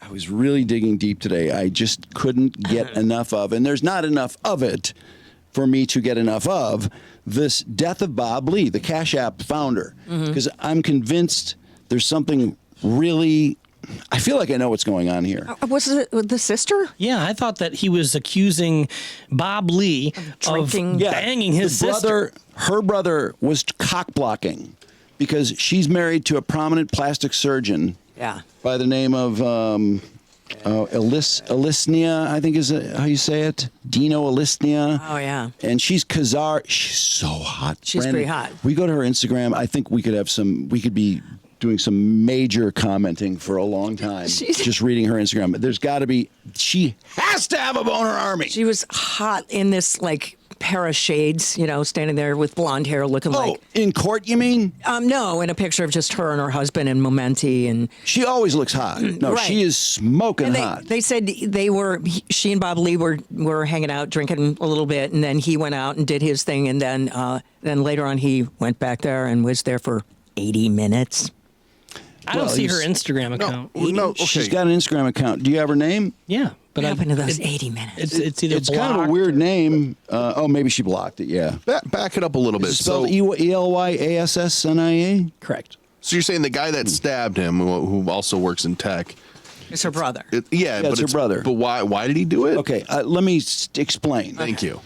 I was really digging deep today. I just couldn't get enough of, and there's not enough of it for me to get enough of, this death of Bob Lee, the Cash App founder. Because I'm convinced there's something really, I feel like I know what's going on here. Was it the sister? Yeah, I thought that he was accusing Bob Lee of banging his sister. Her brother was cock blocking because she's married to a prominent plastic surgeon by the name of Elisnia, I think is how you say it. Dino Elisnia. Oh, yeah. And she's Khazar. She's so hot. She's Brandon, pretty hot. We go to her Instagram. I think we could be doing some major commenting for a long time. Just reading her Instagram. There's got to be, she has to have a boner army. She was hot in this, like, pair of shades, you know, standing there with blonde hair looking like... Oh, in court, you mean? No, in a picture of just her and her husband and Momeni. And she always looks hot. No, right. She is smoking hot. They said she and Bob Lee were hanging out, drinking a little bit, and then he went out and did his thing, and then later on he went back there and was there for 80 minutes. I don't see her Instagram account. No, okay. She's got an Instagram account. Do you have her name? Yeah. What happened to those 80 minutes? It's either it's blocked kind of a weird name. Maybe she blocked it, yeah. Back it up a little bit. Spelled Elyassia? Correct. So you're saying the guy that stabbed him, who also works in tech... It's her brother. But it's her brother. But why did he do it? Okay, let me explain. Thank you.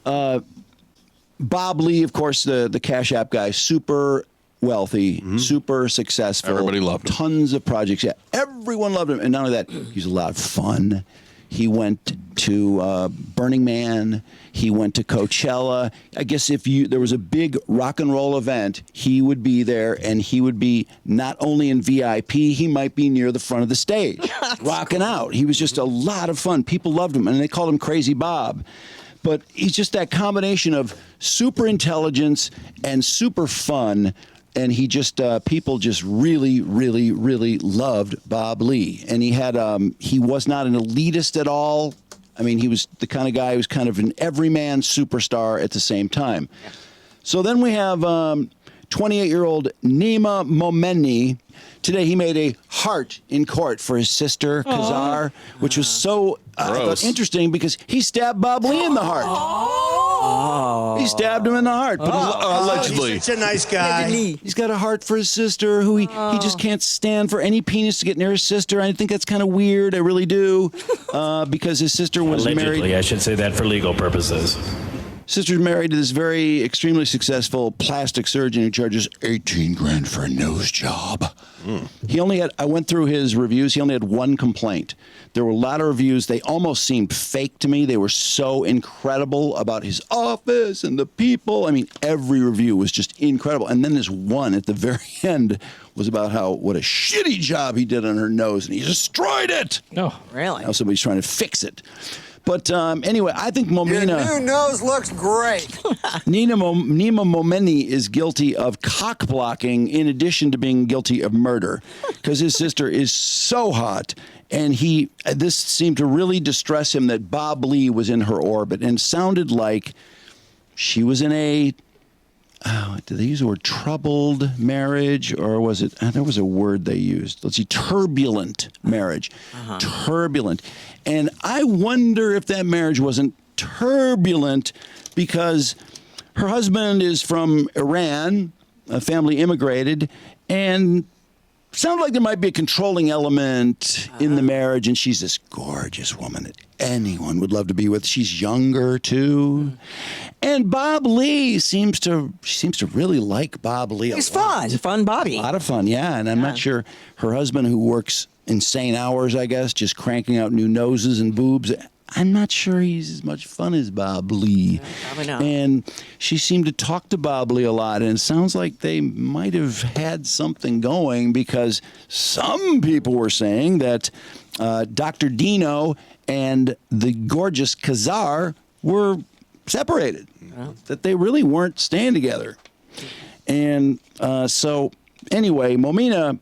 Bob Lee, of course, the Cash App guy, super wealthy, super successful. Everybody loved him. Tons of projects. Yeah, everyone loved him. And not only that, he's a lot of fun. He went to Burning Man. He went to Coachella. I guess if there was a big rock and roll event, he would be there, and he would be not only in VIP, he might be near the front of the stage, rocking out. He was just a lot of fun. People loved him, and they called him Crazy Bob. But he's just that combination of super intelligence and super fun. And he just, people just really, really, really loved Bob Lee. And he was not an elitist at all. I mean, he was the kind of guy who was kind of an everyman superstar at the same time. Yeah. So then we have 28-year-old Nima Momeni. Today he made a heart in court for his sister, Khazar, which was so interesting because he stabbed Bob Lee in the heart. He stabbed him in the heart. Allegedly. He's such a nice guy. He's got a heart for his sister, who he just can't stand for any penis to get near his sister. I think that's kind of weird. I really do. Because his sister was Allegedly, married. I should say that for legal purposes. Sister's married to this very extremely successful plastic surgeon who charges $18,000 for a nose job. He only had, I went through his reviews, he only had one complaint. There were a lot of reviews, they almost seemed fake to me. They were so incredible about his office and the people. I mean, every review was just incredible. And then this one at the very end was about what a shitty job he did on her nose, and he destroyed it. Oh, really? Now somebody's trying to fix it. But anyway, I think Momena... Your new nose looks great. Nima Momeni is guilty of cock blocking in addition to being guilty of murder because his sister is so hot. And this seemed to really distress him that Bob Lee was in her orbit, and sounded like she was in a... did they use the word troubled marriage, or was it... there was a word they used. Let's see, turbulent marriage. Turbulent. And I wonder if that marriage wasn't turbulent because her husband is from Iran, a family immigrated, and sounded like there might be a controlling element in the marriage, and she's this gorgeous woman that anyone would love to be with. She's younger, too. And Bob Lee seems to really like Bob Lee a lot. He's fun. Fun Bobby. A lot of fun, yeah. And I'm not sure her husband, who works insane hours, I guess, just cranking out new noses and boobs, I'm not sure he's as much fun as Bob Lee. Yeah, probably not. And she seemed to talk to Bob Lee a lot, and it sounds like they might have had something going because some people were saying that Dr. Dino and the gorgeous Khazar were separated, that they really weren't staying together. And so anyway, Momena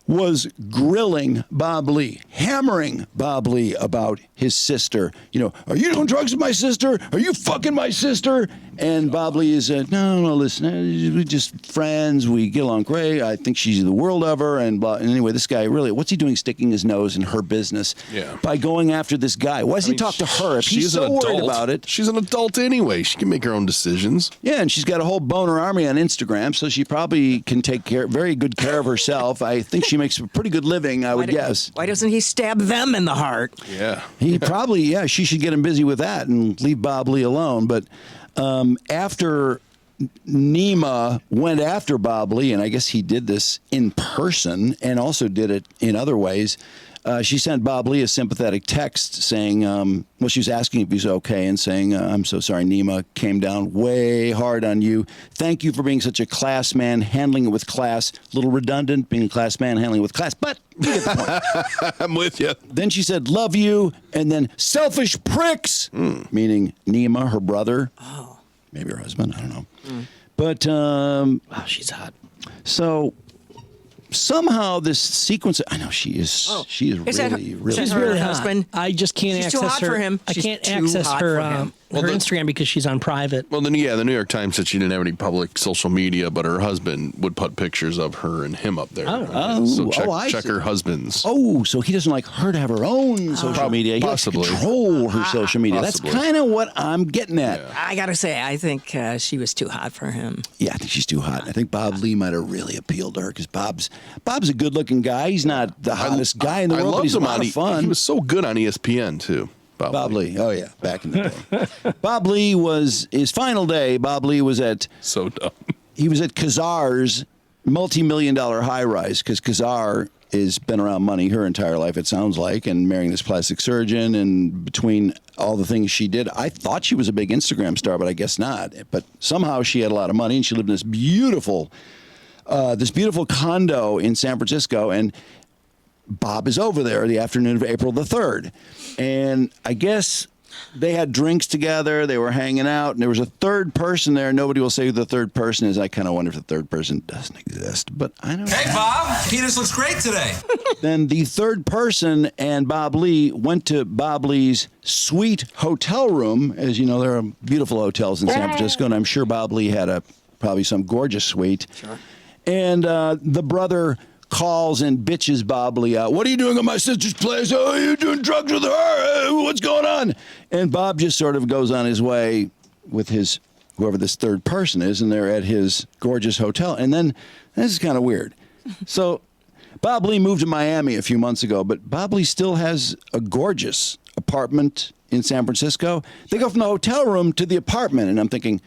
was grilling Bob Lee. hammering Bob Lee about his sister. You know, are you doing drugs with my sister? Are you fucking my sister? And Bob Lee is, no, listen, we're just friends. We get along great. I think she's the world of her. And blah. And anyway, this guy really, what's he doing sticking his nose in her business by going after this guy? Why does he talk to her if he's so worried about it? She's an adult anyway. She can make her own decisions. Yeah, and she's got a whole boner army on Instagram, so she probably can take very good care of herself. I think she makes a pretty good living, I would guess. Why doesn't he stab them in the heart? Yeah. He probably, she should get him busy with that and leave Bob Lee alone. But after Nima went after Bob Lee, and I guess he did this in person and also did it in other ways, she sent Bob Lee a sympathetic text saying, she was asking if he's okay and saying, I'm so sorry, Nima came down way hard on you. Thank you for being such a class man, handling it with class. A little redundant, being a class man, handling it with class, but you get the point. I'm with you. Then she said, love you, and then selfish pricks, meaning Nima, her brother. Oh. Maybe her husband, I don't know. But, wow, she's hot. So somehow this sequence, I know she is really She's her really husband. I just can't She's access too hot her. for him. I She's can't too access hot her for him. her Instagram because she's on private. Well, then, the New York Times said she didn't have any public social media, but her husband would put pictures of her and him up there. So check her husband's. Oh, so he doesn't like her to have her own social media. He Possibly. likes to control her social media. Possibly. That's kind of what I'm getting at. Yeah. I got to say, I think she was too hot for him. Yeah, I think she's too hot. I think Bob Lee might have really appealed to her because Bob's a good-looking guy. He's not the hottest guy in the world, but he's a lot of fun. He was so good on ESPN, too. Bob Lee. Oh, yeah, back in the day. Bob Lee was, his final day, Bob Lee was at... So dumb. He was at Kazar's multi-million-dollar high-rise because Kazar has been around money her entire life, it sounds like, and marrying this plastic surgeon, and between all the things she did, I thought she was a big Instagram star, but I guess not. But somehow she had a lot of money, and she lived in this beautiful condo in San Francisco, and Bob is over there the afternoon of April the 3rd. And I guess they had drinks together. They were hanging out. And there was a third person there. Nobody will say who the third person is. I kind of wonder if the third person doesn't exist. But I don't know. Hey, Bob. Penis looks great today. Then the third person and Bob Lee went to Bob Lee's suite hotel room. As you know, there are beautiful hotels in San Francisco. And I'm sure Bob Lee had probably some gorgeous suite. Sure. And the brother calls and bitches Bob Lee out. What are you doing at my sister's place? Oh, you're doing drugs with her. What's going on? And Bob just sort of goes on his way with his, whoever this third person is, and they're at his gorgeous hotel. And then, this is kind of weird. So Bob Lee moved to Miami a few months ago, but Bob Lee still has a gorgeous apartment in San Francisco. They go from the hotel room to the apartment, and I'm thinking,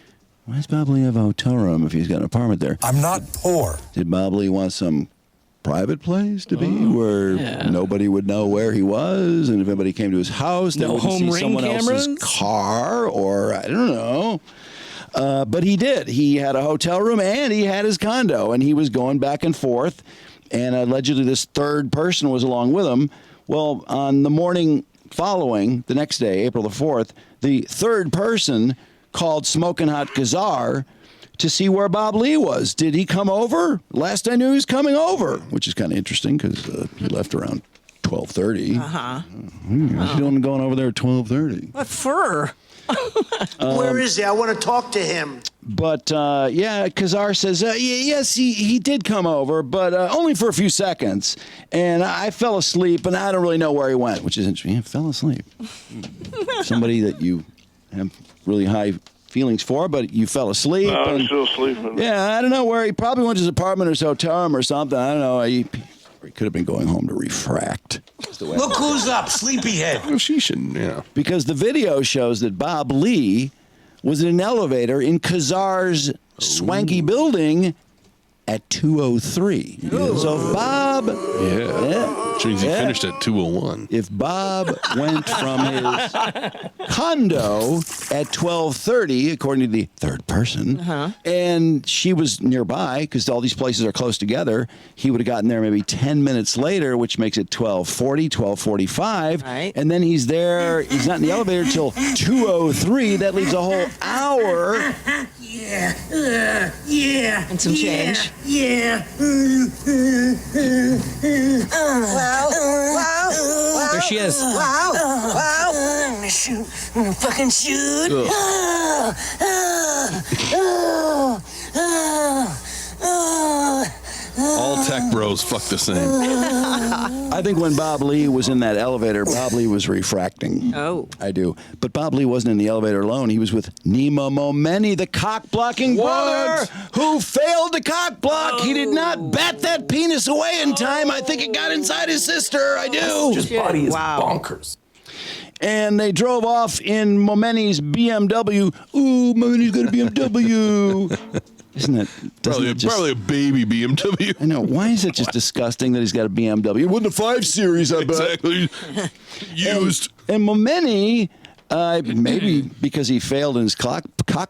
why does Bob Lee have a hotel room if he's got an apartment there? I'm not poor. Did Bob Lee want some private place to be where nobody would know where he was, and if anybody came to his house, they wouldn't see someone else's car, or I don't know. But he did. He had a hotel room and he had his condo, and he was going back and forth, and allegedly this third person was along with him. Well, on the morning following, the next day, April the 4th, the third person called Smoking Hot Kazar to see where Bob Lee was. Did he come over? Last I knew he was coming over, which is kind of interesting because he left around 12:30. What's he doing going over there at 12:30? What for? Where is he? I want to talk to him. But, Kazar says, yes, he did come over, but only for a few seconds. And I fell asleep, and I don't really know where he went, which is interesting. He fell asleep. Somebody that you have really high feelings for, but you fell asleep. No, I'm still sleeping. Yeah, I don't know where. He probably went to his apartment or his hotel room or something. I don't know. He could have been going home to refract. Look who's up, sleepyhead. Well, she shouldn't, yeah. Because the video shows that Bob Lee was in an elevator in Kazar's swanky building at 2:03. So if Bob... Which means he finished at 2:01. If Bob went from his condo at 12:30, according to the third person, and she was nearby, because all these places are close together, he would have gotten there maybe 10 minutes later, which makes it 12:40, 12:45. Right. And then he's there, he's not in the elevator till 2:03. That leaves a whole hour. And some change. Well, she has. Wow. Shoot. Fucking shoot. All tech bros fuck the same. I think when Bob Lee was in that elevator, Bob Lee was refracting. Oh. I do. But Bob Lee wasn't in the elevator alone. He was with Nima Momeni, the cock-blocking brother who failed to cock-block. He did not bat that penis away in time. I think it got inside his sister. I do. His body is bonkers. And they drove off in Momeni's BMW. Ooh, Momeni's got a BMW. Isn't it? Probably a baby BMW. I know. Why is it just disgusting that he's got a BMW? It wasn't a 5 Series, I bet. Exactly. Used. And Momeni, maybe because he failed in his cock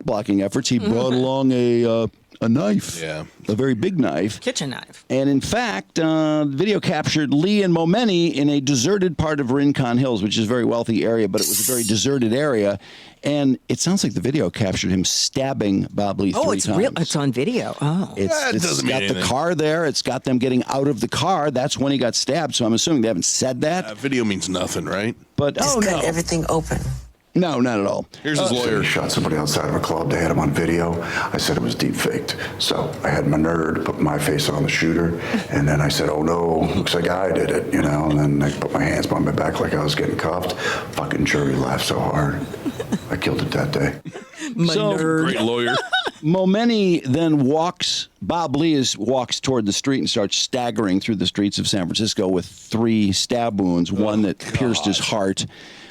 blocking efforts, he brought along a knife. Yeah. A very big knife. Kitchen knife. And in fact, the video captured Lee and Momeni in a deserted part of Rincon Hills, which is a very wealthy area, but it was a very deserted area. And it sounds like the video captured him stabbing Bob Lee 3 times. It's real. It's on video. Oh. It's got the car there. It's got them getting out of the car. That's when he got stabbed. So I'm assuming they haven't said that. Video means nothing, right? But Just cut everything open. No, not at all. Here's his lawyer. He shot somebody outside of a club. They had him on video. I said it was deep faked. So I had my nerd put my face on the shooter. And then I said, oh no, looks like I did it, you know. And then I put my hands behind my back like I was getting cuffed. Fucking jury laughed so hard. I killed it that day. Great lawyer. Momeni then Bob Lee walks toward the street and starts staggering through the streets of San Francisco with 3 stab wounds, one that pierced his heart.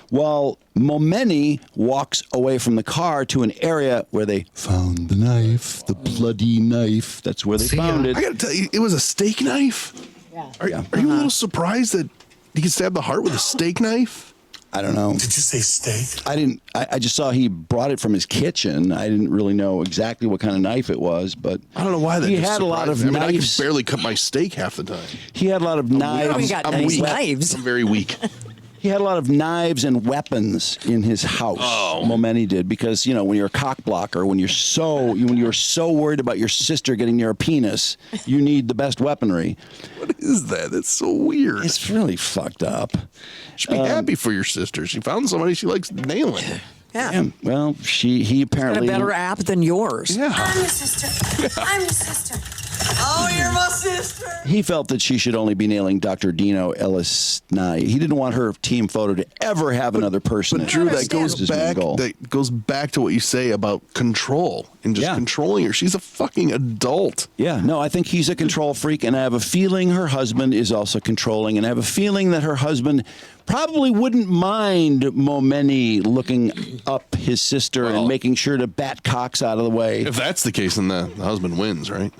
While Momeni walks away from the car to an area where they found the knife, the bloody knife. That's where they found it. I gotta tell you, it was a steak knife. Yeah. Are you a little surprised that he could stab the heart with a steak knife? I don't know. Did you say steak? I didn't. I just saw he brought it from his kitchen. I didn't really know exactly what kind of knife it was, but I don't know why that he just had a lot of surprised me. I mean, knives. I can barely cut my steak half the time. He had a lot of knives. We got I'm nice weak. knives. I'm very weak. He had a lot of knives and weapons in his house. Momeni did, because when you're a cock blocker, when you're so worried about your sister getting near a penis, you need the best weaponry. What is that? That's so weird. It's really fucked up. You should be happy for your sister. She found somebody she likes nailing. Yeah. Well, he apparently got a better app than yours. Yeah. I'm your sister. I'm your sister. Oh, you're my sister. He felt that she should only be nailing Dr. Dino Ellis-Nye. He didn't want her team photo to ever have another person. But Drew, that goes back to what you say about control and just controlling her. She's a fucking adult. Yeah, no, I think he's a control freak, and I have a feeling her husband is also controlling, and I have a feeling that her husband probably wouldn't mind Momeni looking up his sister and making sure to bat cocks out of the way. If that's the case, then the husband wins, right?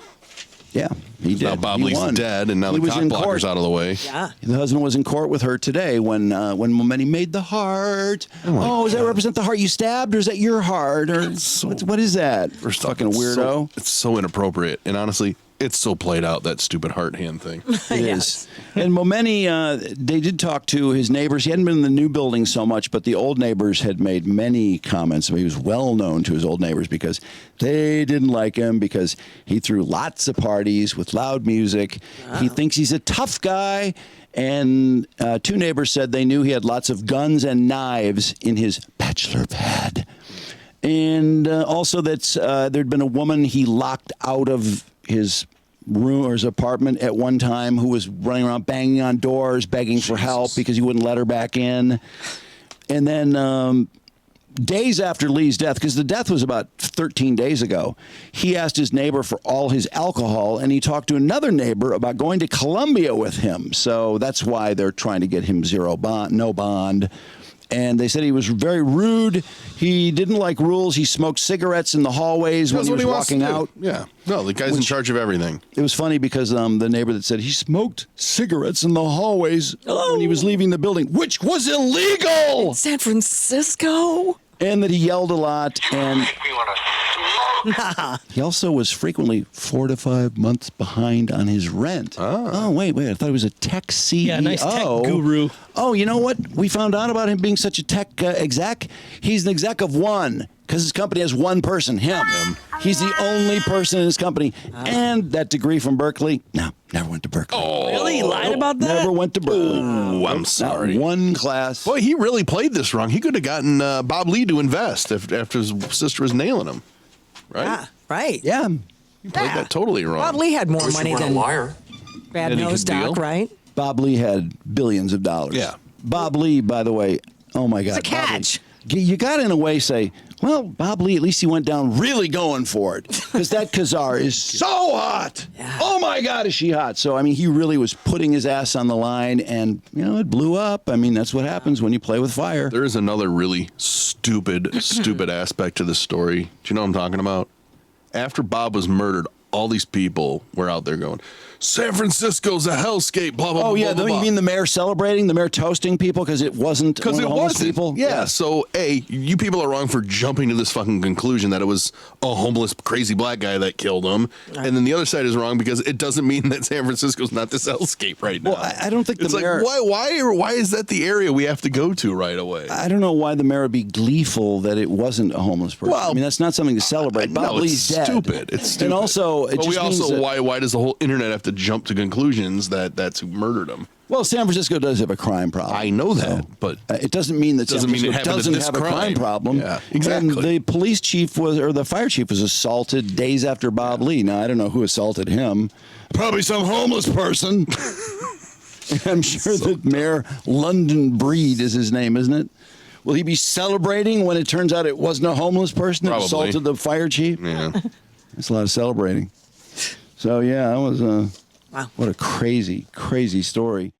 Yeah, he did. Now Bob Lee's won. dead, and now the cock blocker's out of the way. Yeah. The husband was in court with her today when Momeni made the heart. Does that represent the heart you stabbed, or is that your heart? Or what is that? First fucking weirdo. It's so inappropriate, and honestly, it's so played out, that stupid heart hand thing. It is. And Momeni, they did talk to his neighbors. He hadn't been in the new building so much, but the old neighbors had made many comments. He was well known to his old neighbors because they didn't like him because he threw lots of parties with loud music. Wow. He thinks he's a tough guy. And 2 neighbors said they knew he had lots of guns and knives in his bachelor pad. And also that there'd been a woman he locked out of his room or his apartment at one time who was running around banging on doors, begging for help because he wouldn't let her back in. And then days after Lee's death, because the death was about 13 days ago, he asked his neighbor for all his alcohol, and he talked to another neighbor about going to Colombia with him. So that's why they're trying to get him no bond. And they said he was very rude. He didn't like rules. He smoked cigarettes in the hallways when he was walking out. Yeah. No, the guy's in charge of everything. It was funny because the neighbor that said he smoked cigarettes in the hallways when he was leaving the building, which was illegal. San Francisco. And that he yelled a lot. And We want to He also was frequently 4 to 5 months behind on his rent. Oh, wait. I thought he was a tech CEO. Yeah, nice tech guru. Oh, you know what? We found out about him being such a tech exec. He's an exec of one because his company has one person, him. He's the only person in his company. And that degree from Berkeley, no, never went to Berkeley. Oh, Really? You lied about that? Never went to Berkeley. Oh, I'm sorry. Not one class. Boy, he really played this wrong. He could have gotten Bob Lee to invest after his sister was nailing him. Right? Yeah, right. Yeah. He played that totally wrong. Bob Lee had more money than Bad And he Nose could deal. Doc, right? Bob Lee had billions of dollars. Yeah. Bob Lee, by the way, oh my God. It's a catch. You got to, in a way, say, well, Bob Lee, at least he went down really going for it. Because that Khazar is so hot. Yeah. Oh my God, is she hot. So, I mean, he really was putting his ass on the line and, it blew up. I mean, that's what happens when you play with fire. There is another really stupid aspect to this story. Do you know what I'm talking about? After Bob was murdered, all these people were out there going, San Francisco's a hellscape, blah, blah, blah, Oh, yeah. blah, blah. You mean the mayor celebrating, the mayor toasting people because it wasn't Because one it of the homeless wasn't. people? Yeah. So, A, you people are wrong for jumping to this fucking conclusion that it was a homeless, crazy black guy that killed him. And then the other side is wrong because it doesn't mean that San Francisco's not this hellscape right now. Well, I don't think it's the mayor... like, why is that the area we have to go to right away? I don't know why the mayor would be gleeful that it wasn't a homeless person. Well, I mean, that's not something to celebrate. Bob no, Lee's it's dead. stupid. It's stupid. And also, but we also, why does the whole internet have to jump to conclusions that that's who murdered him? Well, San Francisco does have a crime problem. I know that, but it doesn't mean that San Francisco doesn't have a crime problem. Yeah, exactly. And the police chief or the fire chief was assaulted days after Bob Lee. Now, I don't know who assaulted him. Probably some homeless person. I'm sure that Mayor London Breed is his name, isn't it? Will he be celebrating when it turns out it wasn't a homeless person that assaulted the fire chief? Yeah. That's a lot of celebrating. So, yeah, that was wow. What a crazy, crazy story.